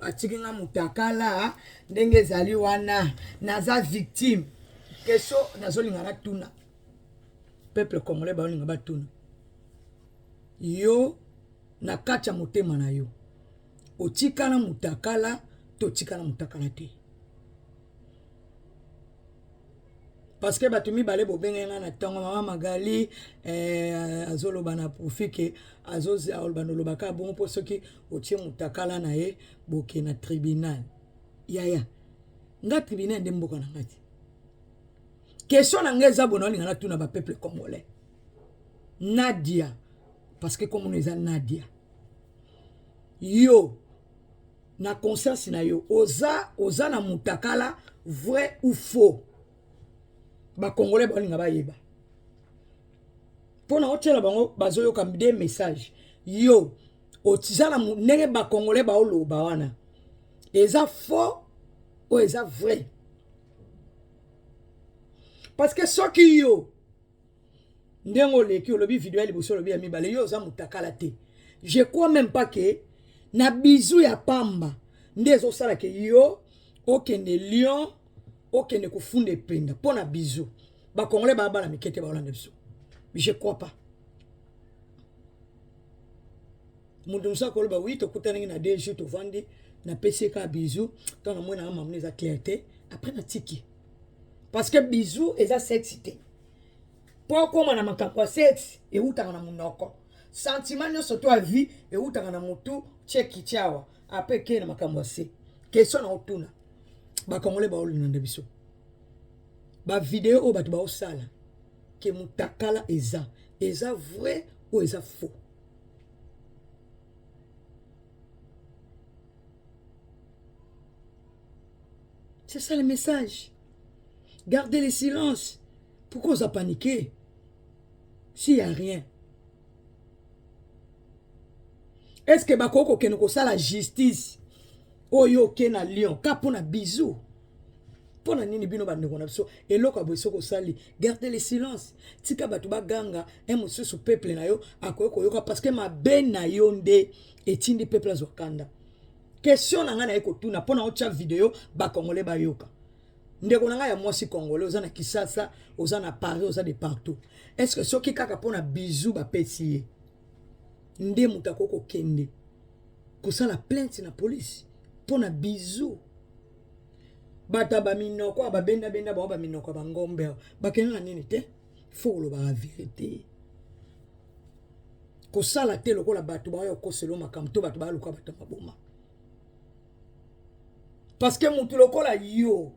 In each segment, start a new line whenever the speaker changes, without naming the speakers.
atikinga mutakala ndenge zali wana naza victime keso nazolinga na tuna peuple congolais baolinga batuna yo na kacha motema na yo otikana mutakala to tikana mutakala te parce que batumi bale bobenga na tango mama Magali azoloba na profike azozi oloba ka bon po soki otie mutakala na ye boke na tribunal yaya nga tribunal nde mboka na ngati question na ngeza bona linga na tuna ba peuple congolais Nadia parce que comme on est Nadia yo na conscience na yo oza na mutakala vrai ou faux ba congolais balinga ba yeba pona otela bango bazoyo ka des messages yo otizana ndenge ba congolais ba oloba wana eza faux ou eza vrai parce que soki yo ndengo leki olobi video ya liboso olobi ya mibale yo oza mutakala te je crois même pas que na bizu ya pamba ndezo sala ke yo okende Lyon okende kufunda penda pona bizu ba congolais ba bala mikete ba olanda biso je crois pas mundu musa ko ba oui to kutana na DG to vandi na PCK bizu to na mwana mamne za clarté après na tiki parce que bizu eza sexité pour comme na makambo sexe e utanga na munoko sentiment nyonso to a vie e utanga na mutu cheki chawa après ke na makambo se question na otuna ba congolais ba olanda biso ba vidéo o batu ba osala ke mutakala eza vrai ou eza faux c'est ça le message gardez le silence pourquoi vous a paniqué s'il y a rien est-ce que bakoko kene ko sala justice oyo ke na Lyon kapona bisou pona nini bino bandeko na biso eloko aboso ko sali gardez le silence tika batu baganga mususu peuple na yo akoyoko yoka parce que ma ben na yo nde etindi peuple azokanda question na nga na eko tuna pona ocha video ba congolais ba yoka ndeko na nga ya mwasi congolais oza na Kisasa oza na Paris oza de partout est-ce que soki kaka pona bisou ba pesi nde mutakoko kende kusala plainte na police pona bisou bata ba minoko ba benda ba minoko ba ngombe bakenga nini te faut lo ba vérité ko sala te lokola batu ba yo ko selo makam to batu ba luka bata maboma parce que mutu lokola yo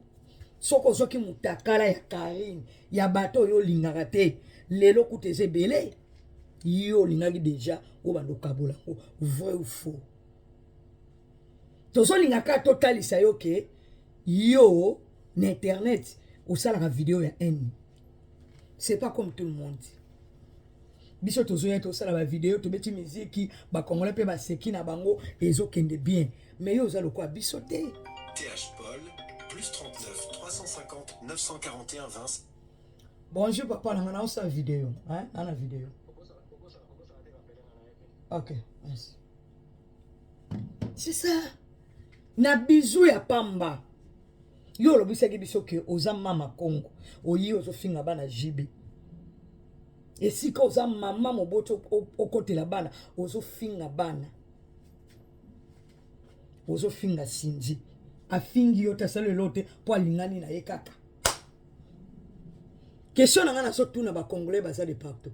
soko soki mutakala ya Karine ya bato yo lingaka te lelo kuteze belé yo lingaki déjà o bando kabola vrai ou faux tozo lingaka totalisa yo ke yo na internet ou ça la vidéo ya haine c'est pas comme tout le monde biso tozo ya to sala ba vidéo to beti musique ba congolais pe ba seki na bango ezo kende bien mais yo za lokwa biso te
TH Paul plus 39 350 941 20.
Bonjour papa na sa vidéo hein na la vidéo OK merci c'est ça na bisou ya pamba yo lo bisaki biso ke oza mama Congo oyi ozo finga bana jibe esika oza mama moboto okotela bana ozo finga bana ozo finga sinji afingi yo tasale lote po alingani na ye kaka question na ngana so tuna ba congolais baza de partout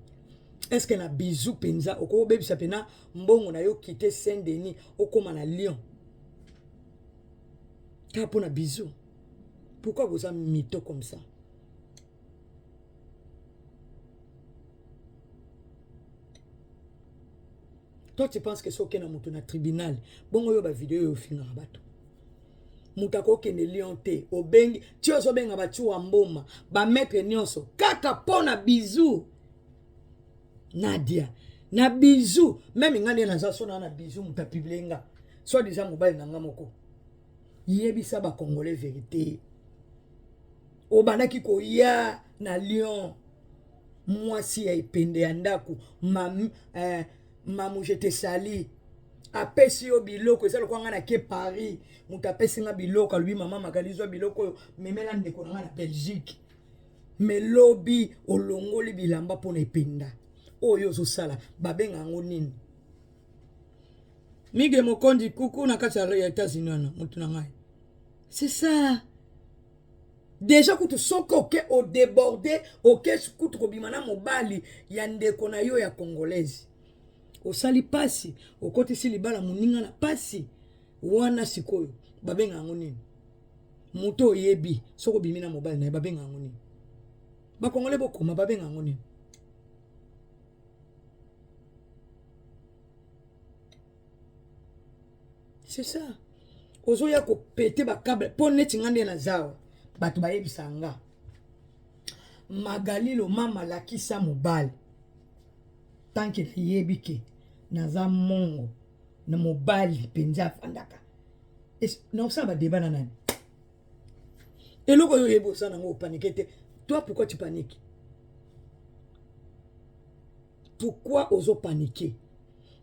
est-ce que na bisou penza oko bebisa pena mbongo na yo quitter Saint-Denis okoma na Lyon tapo na bisou. Pourquoi vous avez mytho comme ça? Toi, tu penses que c'est ok na tribunal. Bon, yo ba vidéo yo finga bato. Mutako kende Lyon te. Obengi, tu oso benga batu wa mboma. Ba maître nyonso. Kaka pona bisou. Nadia. Na bisou. Même ngane na zaso na bisou muta piblenga. Soit disant mobile na ngamoko. Yebisa ba congolais vérité. Obanaki ko ya na Lyon. Moi si ya ipende ya ndaku mamu je te sali apesi yo biloko eza lokola nga na ke Paris moto apesi nga biloko alobi mama makalizwa biloko oyo memela ndeko na nga na Belgique me lobi olongoli bilamba mpona ependa oyo ozosala babenga yango nini Mige Mokondi kuku na kati ya États-Unis wana moto na ngai c'est ça déjà kutu soko oke o déborder oke kutu kobima na mobali ya ndeko na yo ya congolaise osali pasi okotisi libala moninga na pasi wana sikoyo babenga yango nini moto oyebi soko bimi na mobali na ye babenga yango nini bakongole bokoma babenga yango nini c'est ça ozoya kopete bakable mpo neti nga nde na zawa bato bayebisa nga Magalilo mama lakisa mobali tanke liyebi ke naza mongo na mobali penza afandaka na osala badeba na nani eloko yo yebo osala nango opanike te toi pourquoi tu paniques pourquoi ozo paniquer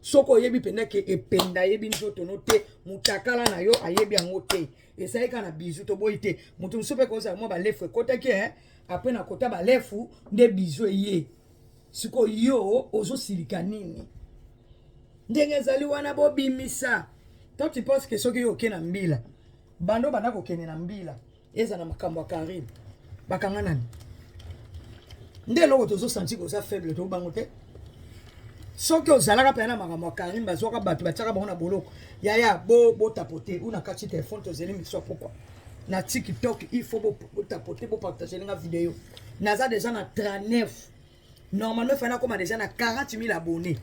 soko yebi penda ke ependa yebi nzoto no te mutakala na yo ayebi yango te esai kana bizu to boyi te mutu musope ko za mo ba lefu kota ke après na kota ba lefu nde bizu ye siko yo ozo silika nini ndenge zali wana bo bimisa toi tu penses que soki yo kena mbila bando bana ko kene na mbila eza na makambo ya Karim bakanga nani nde loko tozo sentir ko za faible to bango te soki ozalaka pena makambo ya Karim bazoka bato batiaka bango na boloko yaya bo tapoter una kati téléphone tozeli miso pourquoi na TikTok il faut bo tapoter bo partager nga vidéo naza déjà na 39 normalement fana comme déjà na 40 000 abonnés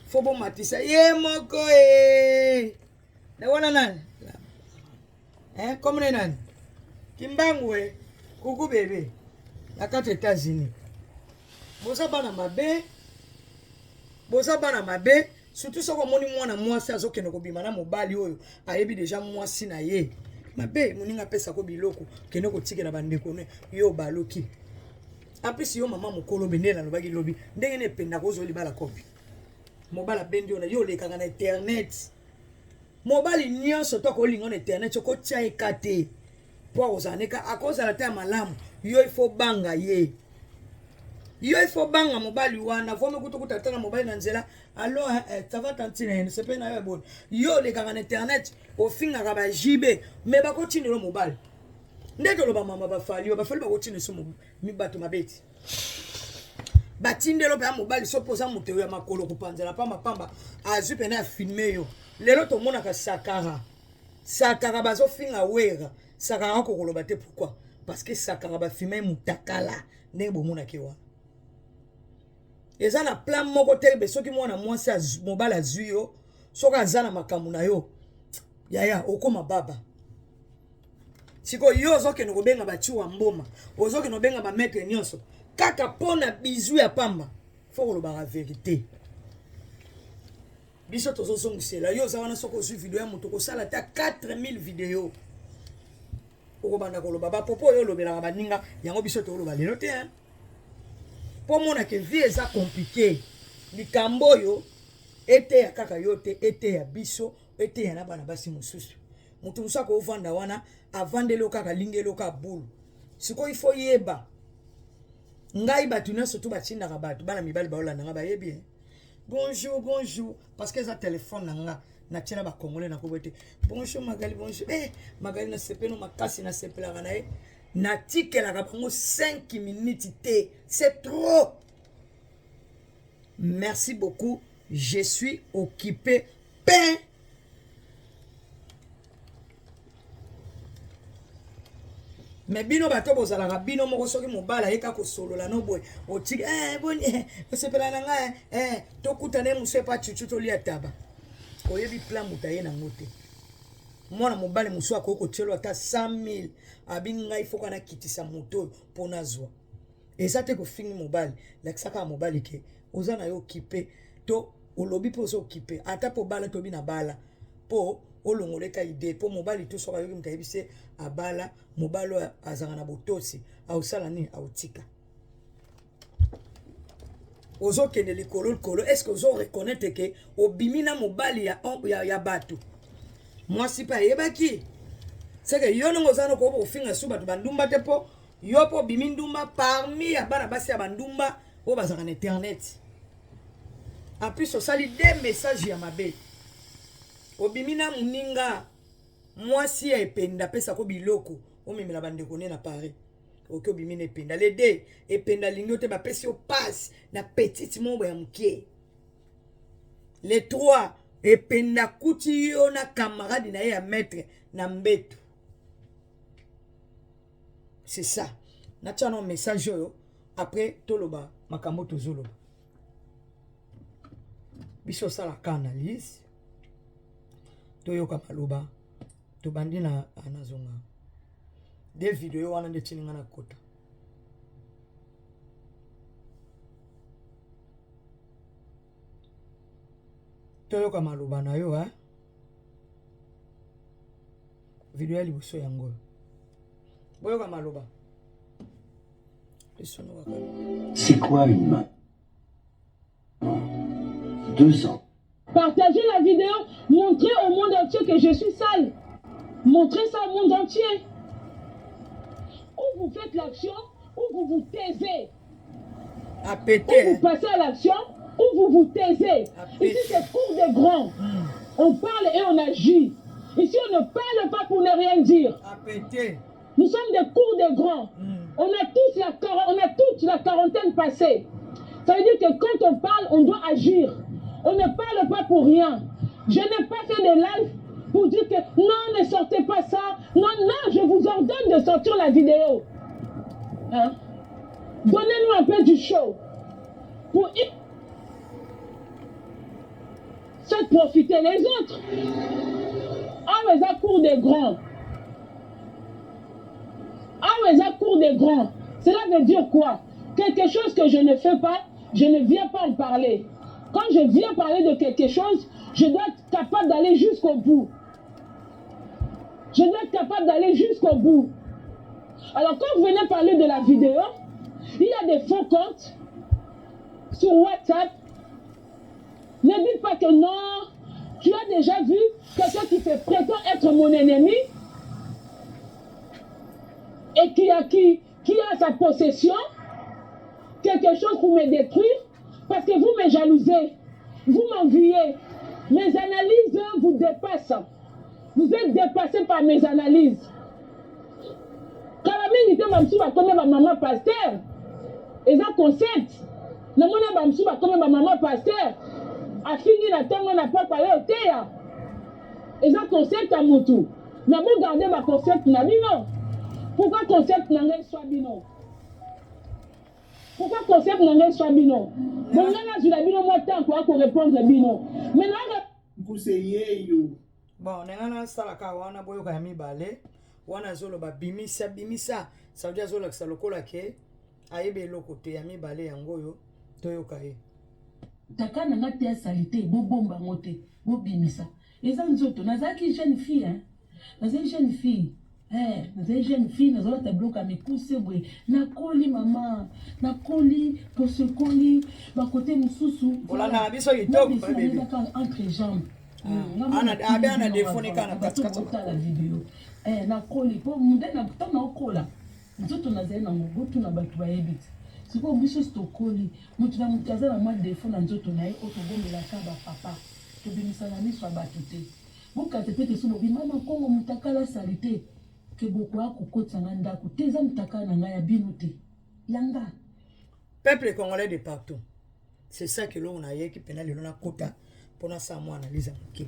faut bo matisa ye moko na wana nani comme nani kimbangwe kuku bébé na kati États-Unis boza bana mabe boza bana mabe surtout soko moni mwana mwasi azokende kobima na mobali oyo ayebi déjà mwasi na ye mabe moninga pesa ko biloko kende kotikela bandeko ne yo baloki apesi yo mama mokolo bendela lobaki lobi ndenge ne penda kozo libala kopi mobala bendi ona yo lekanga na internet mobali nyonso to ko linga na internet ko tia ekate po ozaneka akoza la ta malamu yo ifo banga ye yo ifo banga mobali wana vome kutukuta tana mobali na nzela alors ça va tantine c'est pas na yo bon yo le kanga na internet o finga ka ba jibe me ba continue lo mobali ndeke lo ba mama ba fali ba continue so mi bato mabeti batindelo ba mobali so poza muto ya makolo kupanzela pamba azu pena ya filmer yo lelo to mona ka sakara bazo finga wera sakara ko koloba te pourquoi parce que sakara ba filmer mutakala ne bo mona kewa eza na plan moko te soki mwana mwasi mobala azwi yo soki aza na makambo na yo yaya okoma baba siko yo ozokende kobenga bati wa mboma ozokende kobenga bametre nyonso kaka mpona bizu ya pamba fo kolobaka verité biso tozozongisela yo oza wana soki ozwi video ya moto kosala ta 4000 video okobanda koloba bapopo oyo olobelaka baninga yango biso toloba lelo te pour mona ke vie eza compliqué likambo oyo ete ya kaka yo te ete ya biso ete ya na bana basi mosusu mutu musa ko vanda wana avandelo kaka lingelo ka bulu siko ifo yeba ngai batu na surtout batindaka batu bana mibali baolanda nga bayebi bonjour parce que ça téléphone nanga na tira ba congolais na ko bote bonjour Magali bonjour Magali na sepeno makasi na sepela kana na tikela ka bango 5 minutes te c'est trop merci beaucoup je suis occupé pain mais bino bato bozalaka bino moko soki mobala yeka ko solola no boy otiki boni sepela na nga tokutane muso pa chuchu to lia taba oyebi plan mutaye na ngote mwana mobali muso akoko tshelo ata 100 000 abinga ifoko na kitisa moto pona zwa eza te ko fingi mobali lakisaka mobali ke oza na yo occupé to olobi po zo occupé ata po bala to bina bala po olongoleka ide po mobali to soka yoki mutayebise abala mobalo azanga na botosi ausala nini autika ozo kende likolo est-ce que ozo reconnaître que obimina mobali ya bato mwasi pa yebaki c'est que yo nongo zano ko ofinga su bato bandumba te po yo po bimi ndumba parmi ya bana basi ya bandumba o bazaka na internet en plus osali des messages ya mabe obimina muninga mwasi ya ependa pesa ko biloko omemela bandeko ne na Paris ok obimina ependa les deux ependa lingo te bapesi yo passe na petite mombo ya mukie les trois ependa kuti yo na camarade na ye ya maître na mbeto c'est ça natia no message oyo après toloba makambo tozoloba biso salaka analyse toyoka maloba tobandi na anazonga des vidéos wana nde tininga na kota toyoka maloba na yo video ya liboso yango boyoka maloba
c'est quoi une main? 2 ans.
Partagez la vidéo, montrez au monde entier que je suis sale. Montrez ça au monde entier. Ou vous faites l'action, ou vous vous taisez.
À péter.
Ou vous passez à l'action, ou vous vous taisez. Ici, c'est cours des grands. On parle et on agit. Ici, on ne parle pas pour ne rien dire.
À péter.
Nous sommes des cours des grands. On a toute la quarantaine passée. Ça veut dire que quand on parle, on doit agir. On ne parle pas pour rien. Je n'ai pas fait de live pour dire que non, ne sortez pas ça. Non, non, je vous ordonne de sortir la vidéo. Hein? Donnez-nous un peu du show. Pour se profiter les autres. Ah, mais à court des grands. Ah, mais à court des grands. Cela veut dire quoi? Quelque chose que je ne fais pas, je ne viens pas en parler. Quand je viens parler de quelque chose, je dois être capable d'aller jusqu'au bout. Je dois être capable d'aller jusqu'au bout. Alors quand vous venez parler de la vidéo, il y a des faux comptes sur WhatsApp. Ne dites pas que non, tu as déjà vu quelqu'un qui se prétend être mon ennemi et qui a sa possession, quelque chose pour me détruire, parce que vous me jalousez, vous m'enviez. Mes analyses vous dépassent. Vous êtes dépassé par mes analyses. Quand la mère était mamsouba comme ma maman pasteur, et ça concept. Na mona mamsouba comme ma maman pasteur, a fini la tango na papa yo teya. Et ça concept à mutu. Na bon garder ma concept na bino. Pourquoi concept na ngai soit bino? Pourquoi concept na ngai soit bino? Bon nga zula bino moi tant pour répondre bino. Maintenant
Poussez yo.
Bon, nengana salaka wana boyoka ya mibale wana zoloba bimisa ça veut dire zolakisa lokola ke ayebe eloko te ya mibale yango yo toyoka ye
taka na ngati ya salite bobomba ngote bobimisa eza nzoto nazaki jeune fille hein nazaki jeune fille nazaki jeune fille nazola tabloka mikuse bwe nakoli mama nakoli posekoli bakote mosusu
olanda na biso kitoko bébé
entre jambes
ana defonika na katikati
la vidéo nakoli po munde na tona okola nzoto nazali na mobutu na bato bayebiti siko biso stokoli mutu na mutaza na mwa defo na nzoto na ye otobomelaka bapapa tobimisana miso ya bato te bokate mpe teso bobi mama kongo mutakala sali te ke bokoya kokotisanga ndako te eza mutakala na ngai ya bino te yanga
peuple congolais de partout c'est ça que l'on a yeki pena lelo na kota pona sa mo analyse moke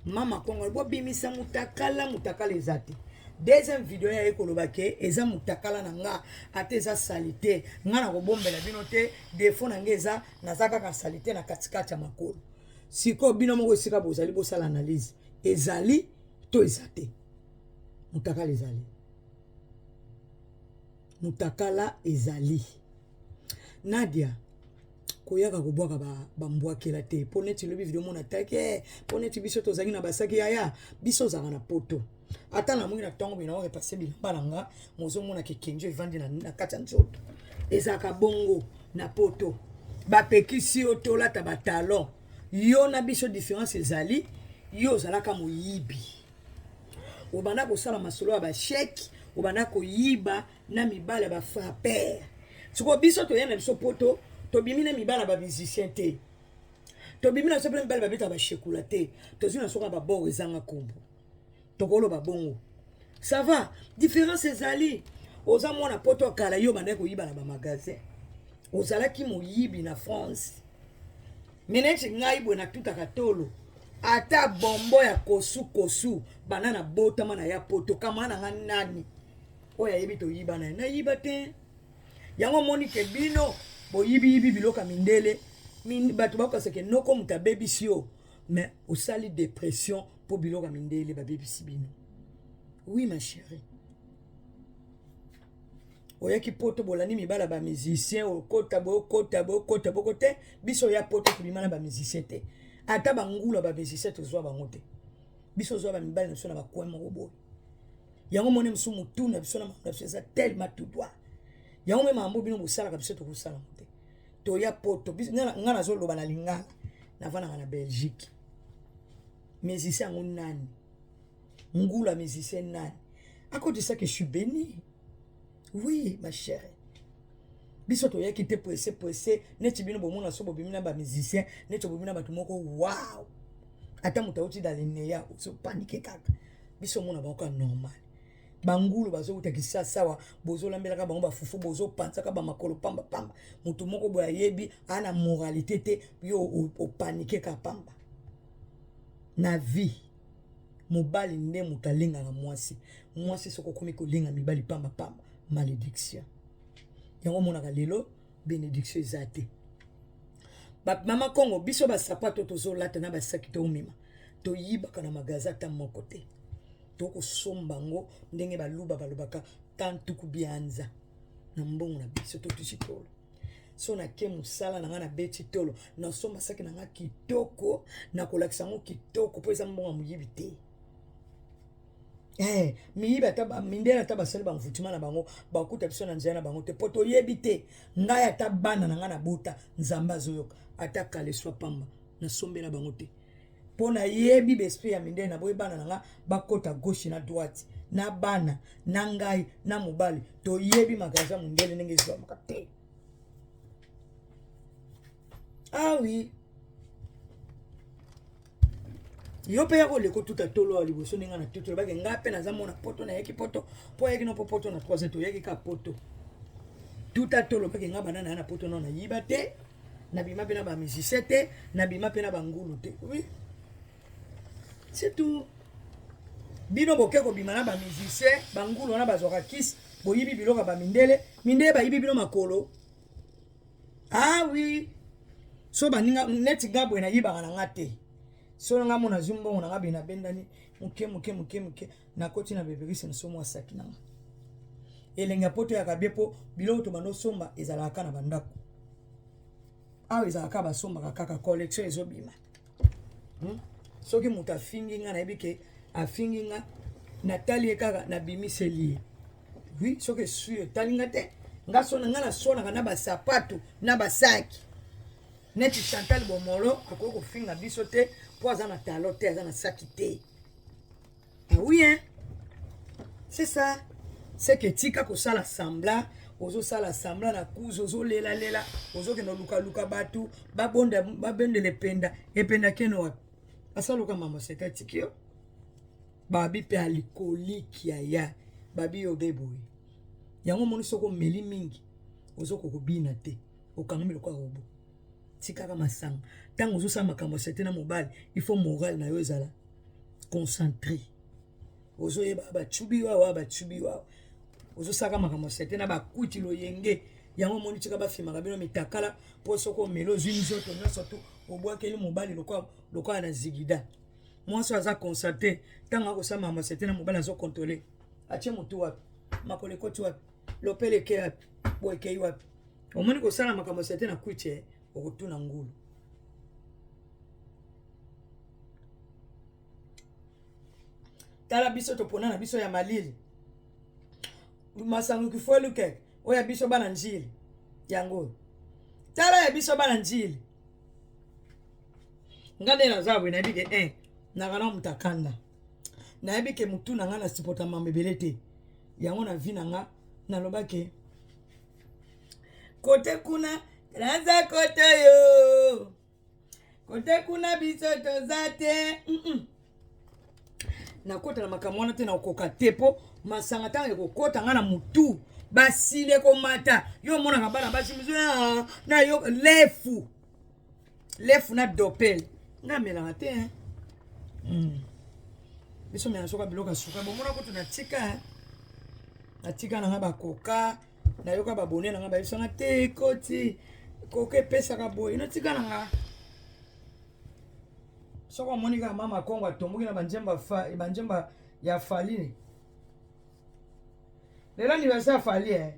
mama kongo bobimisa mutakala ezate deuxième vidéo ya ekoloba ke eza mutakala na nga ate eza salite nga na kobombela bino te defo na nga eza naza kaka salite na katikati ya makolo siko bino moko esika bozali bosala analyse ezali to ezate mutakala ezali Nadia koyaka kobwaka bambwakela te po neti lobi video mona take po neti biso tozangi na basaki yaya biso zaka na poto ata na mwingi na tongo bina wa repasser bilamba nanga mozo mona ke kenjo evandi na kati ya nzoto ezaka bongo na poto bapekisi yo tolata batalon yo na biso différence ezali yo ozalaka moyibi obanda kosala masolo ya basheke obanda koyiba na mibale ya bafrapere siko biso toya na biso poto tobimi na mibale ya bamusicien te tobimi na biso mpe mibale babeta bashekula te tozwi na soka baboro ezanga kombo tokoloba bongo ça va différence ezali oza mwana poto akala yo banda koyiba na bamagasin ozalaki moyibi na France meneti ngai bwe na tutaka tolo ata bombo ya kosu bana na botama na ya poto kama na nga nani oya yebi toyiba na yiba te yango moni ke bino boyibi biloka mindele bato bakoseke noko muta bebisi yo mais osali dépression po biloka mindele babebisi bino oui ma chérie oyaki poto bolani mibala ba musicien okota boko te biso ya poto tobimana ba musicien te ata bangula ba musicien tozwa bango te biso zwa ba mibala na biso na bakoin moko boye yango mone msu mutu na biso na biso eza tellement tout droit yango mema mambo bino bosalaka biso tokosala te toya poto nga nazoloba na lingala navandaka na Belgique musicien yango nani ngula musicien nani à cause de ça que je suis béni. Oui, ma chère. Biso to yaki te pressé neti bino bomona so bobimina ba musicien neti bobimina batu moko wow ata mutauti dalineya so panique kaka biso mona bako normal bangulu bazo utakisa sawa bozo lambela ka bango ba fufu bozo pansaka ba makolo pamba mutu moko boya yebi ana moralité te yo o panique ka pamba na vie mobali nde mutalinga na mwasi soko komi kolinga mibali pamba malédiction yango monaka lelo bénédiction ezate ba mama Congo biso ba sapato tozolata na ba saki to mema to yibaka na magasin ta moko te to ko sombango ndenge baluba balobaka tantuku bianza na mbongo na biso to tuchitolo so na ke musala na ngana beti tolo na somba saki na nga kitoko na kolakisa ngo kitoko po eza mbongo muyibi te miyiba taba mindela taba sele ba mfutima na bango ba kuta biso na nzela na bango te poto yebi te ngai ata bana na ngana buta nzamba zoyoka ata kale swa pamba na sombela bango te pona yebi besprit ya mindela na boye bana na nga bakota gauche na droite na bana na ngai na mobali to yebi magaza mundele ndenge zwa makate. Ah oui. Yo pe yako leko tuta tolo ali boso ninga na tuto ba nga pe na zamona poto na yeki poto po yeki no poto na 3 to yeki ka poto tuta tolo ba nga banana na poto na yiba te na bima pe na ba musicien te na bima pe na bangulu te. Oui. C'est tout. Bino boke ko bima na ba musicien bangulu na bazoka kiss boyibi biloka ba mindele ba yibi bino makolo. Ah oui. So ba ninga neti ngabo na yiba na ngate. So nga mona zumbo na ngabe na bendani muke na koti na beberisi na somo asaki na elenga poto ya kabepo bilo to mano somba ezalaka na bandako awe ezalaka ba somba kaka collection ezobima soki muta fingi nga na ebike afingi nga natali kaka na bimiseli. Oui, soki suyo talinga te nga sona nga na sona kana ba sapato na basaki neti Chantal Bomolo akoko finga biso te po azana talote azana saki te. Ah oui hein. C'est ça. C'est que tika ko sala sambla ozo sala sambla na kuzo ozo lela ozo ke no luka batu babende lependa ependa keno asaluka mama sekatikio babi pe alcoolique ya babi yo beboy yango moni soko meli mingi ozo ko bina te okangami lokwa robo tikaka masanga tango ozo sa makambo setena mobile il faut moral na yo ezala concentré ozo yeba ba chubi wa ozo saka makambo setena ba kuti lo yenge yango moni tika ba fima kabino mitakala po soko melo zini zoto nyoso tu obwakeli mobile lokwa na zigida mwaso aza concentré tango akosa makambo setena mobile azo contrôler atie mutu wapi makole koti wapi lopele ke wapi boyeke wapi omoni ko sala makambo setena kuti okutuna ngulu. Tala biso to pona na biso ya malili masangu kifoluke oya biso bana njili yango tala ya biso bana njili ngande na zabwe na bike na kana mutakanda na bike mutu na ngana sipota mambebelete yango na vi na nga na lobake kote kuna raza kote yo kote kuna biso tozate na kota na makamwana te na koka tepo masanga tanga kokota nga na mutu basile komata yo mona kabana basi mizo na yo lefu na dopel nga melanga te biso mena soka biloka suka bomona ko tuna tika na tika na nga bakoka na yoka babone na nga biso nga te koti koke pesa ka boy na tika na nga soko monika mama Kongo atomboki na banjemba ya Fali lelo anniversaire Fali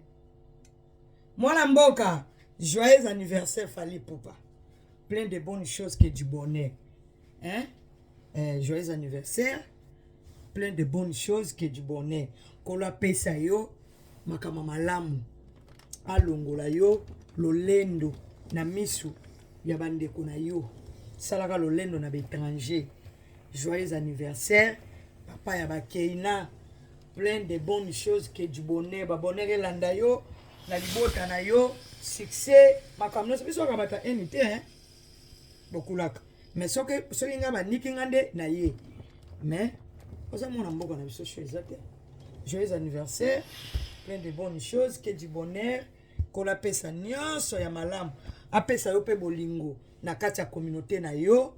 mwana mboka joyeux anniversaire Fali Ipupa plein de bonnes choses que du bonheur joyeux anniversaire plein de bonnes choses que du bonheur kola pesa yo makama malamu alongola yo lolendo na misu ya bandeko na yo salaka lolendo na l'étranger joyeux anniversaire papa ya bakeina plein de bonnes choses que du bonheur ba bonheur elanda yo na libota na yo succès makamno biso ka bata unité bokulaka mais soki nga baniki ngande na ye mais oza mona mboka na biso choisate joyeux anniversaire plein de bonnes choses que du bonheur kola pesa nyonso ya malamu apesa yo pe bolingo na kati ya communauté na yo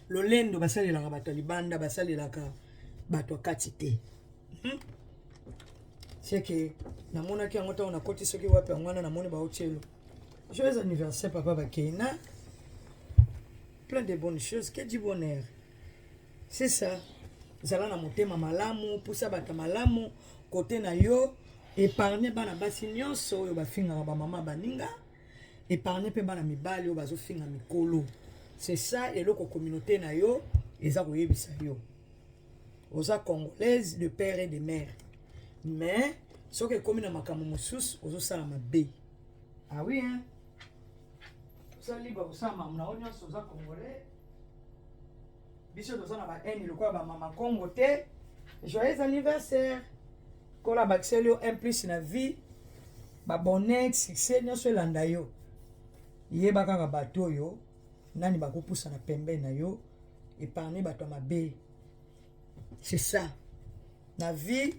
lolendo basalelaka bato ya libanda basalelaka bato kati te seke namonaki yango ntango nakoti soki wapi yango wana namoni baotielo joyeux anniversaire papa bakeina plein de bonnes choses que du bonheur c'est ça zala na motema malamu pusa bata malamu kote na yo épargne bana basi nyonso oyo bafingaka bamama baninga épargne pe bana mibali oyo bazofinga mikolo c'est ça eloko communauté na yo eza koyebisa yo oza congolaise de père et de mère mais soki ekomi na makambo mosusu ozosala mabe ah oui oza libre kosala mamu na oyo nyonso oza congolais biso toza na baeni lokola bamama Kongo te joyeux anniversaire kola bakiseli yo un plus na vie babonnet succès nyonso elanda yo yeba kaka bato oyo nani bakopusa na pembe na yo épargne bato ya mabe c'est ça na vie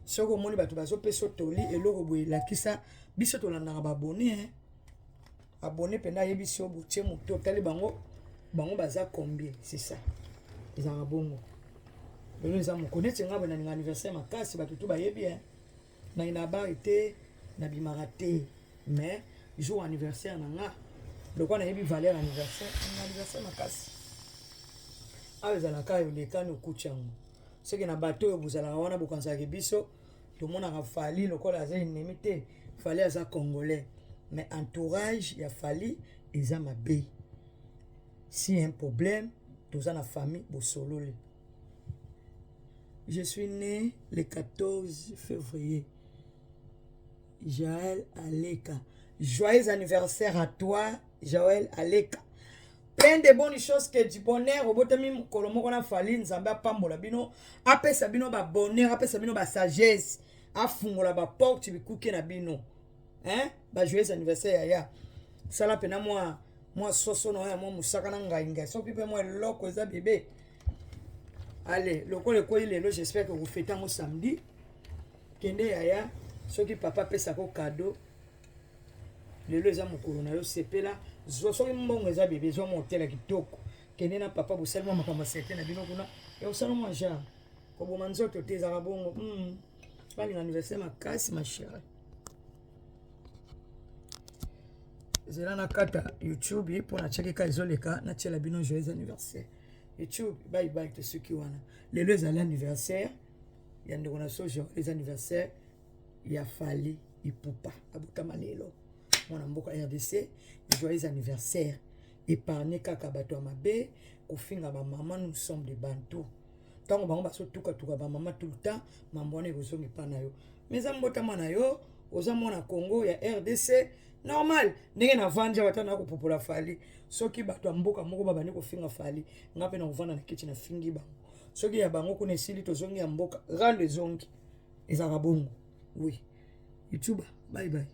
soki omoni bato bazopesa toli eloko boye elakisa biso tolandaka babone abone mpenza ayebisi yo butie moto otali bango baza combien c'est ça ezalaka bongo lelo eza moko neti nga boye naninga anniversaire makasi bato tu bayebi nangi na bari te na bimaka te mais jour anniversaire na nga lokwa nayebi valeur anniversaire makasi ayo ezalaka yo lekani okuti yango soki na bato oyo bozalaka wana bokanzaki biso tomonaka Fali lokola aza ennemi te Fali aza congolais mais entourage ya Fali eza mabe si un problème toza na famille bosololi. Je suis né le 14 février. Joël Aleka. Joyeux anniversaire à toi, Joël Aleka. Plein de bonnes choses que du bonheur. Obotami kolomoko na Fali nzambe apambola bino, apesa bino ba bonheur, apesa bino ba sagesse, afungola ba porte bikuke na bino. Ba joyeux anniversaire ya. Sala pena moi soso no ya moi musaka na ngainga. So pipe moi loko eza bébé. Allez, le lelo, j'espère que vous fêtez au samedi. Kende yaya, ceux qui papa pesa ko cadeau. Lelo eza mokolo na yo sepela, zo mbongo eza bébé zo motela kitoko. Kende na papa bo salma makamba sete na bino kuna. Et au salon moi ja. Ko bo manzoto te za bongo. Pas l'anniversaire makasi ma chérie. Zela na kata YouTube pour na checker ka izoleka na tshela bino joyeux anniversaire. YouTube, bye bye to ceux qui wana. Les deux anniversaire, il y a une sojo les anniversaires, il y a Fali Ipupa, Abutama lelo. Mon amboka RDC, joyeux anniversaire. Épargner kaka bato mabe, kofinga ba maman nous sommes des Bantous. Tant on va so tuka ba maman tout le temps, mamone bozongi pa na yo. Mais ambota mana yo, oza mwana Congo ya RDC normal ndenge na vanja watana ko popola fali soki bato mboka moko babani ko finga fali ngape na kovanda na kiti na fingi bango soki ya bango kuna esili tozongi ya mboka rande zongi ezaka bongo oui YouTube bye bye.